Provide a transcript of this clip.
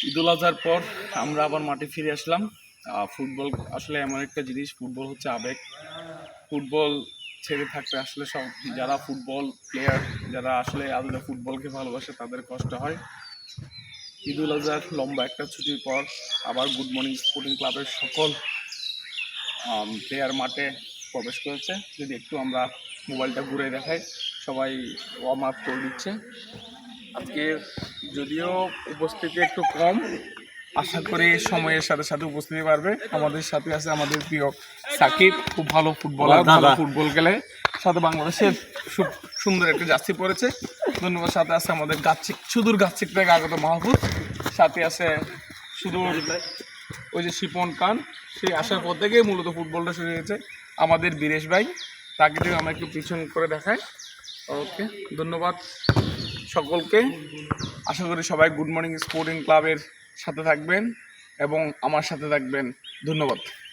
ঈদুল আজহার পর আমরা আবার মাঠে ফিরে আসলাম। ফুটবল আসলে এমন একটা জিনিস, ফুটবল হচ্ছে আবেগ। ফুটবল ছেড়ে থাকতে আসলে সব যারা ফুটবল প্লেয়ার, যারা আসলে আলাদা ফুটবলকে ভালোবাসে তাদের কষ্ট হয়। ঈদুল আজহার লম্বা একটা ছুটির পর আবার গুড মর্নিং স্পোর্টিং ক্লাবের সকল প্লেয়ার মাঠে প্রবেশ করেছে। যদি একটু আমরা মোবাইলটা ঘুরে দেখাই, সবাই ওয়ার্ম আপ করে দিচ্ছে। আজকে যদিও উপস্থিতি একটু কম, আশা করি সময়ের সাথে সাথে উপস্থিতি পারবে। আমাদের সাথে আছে আমাদের প্রিয় সাকিব, খুব ভালো ফুটবলার, ভালো ফুটবল খেলে, সাথে বাংলাদেশের খুব সুন্দর একটা জার্সি পরেছে, ধন্যবাদ। সাথে আছে আমাদের সুদূর গাছিক থেকে আগত মাহফুজ, সাথে আছে সুদূর ওই যে শিপন খান, সেই আসার পর থেকেই মূলত ফুটবলটা শুরু হয়েছে। আমাদের বীরেশ ভাই, তাকে যদি আমরা একটু পিছন করে দেখাই। ওকে, ধন্যবাদ সকলকে। আশা করি সবাই গুড মর্নিং স্পোর্টিং ক্লাবের সাথে থাকবেন এবং আমার সাথে থাকবেন। ধন্যবাদ।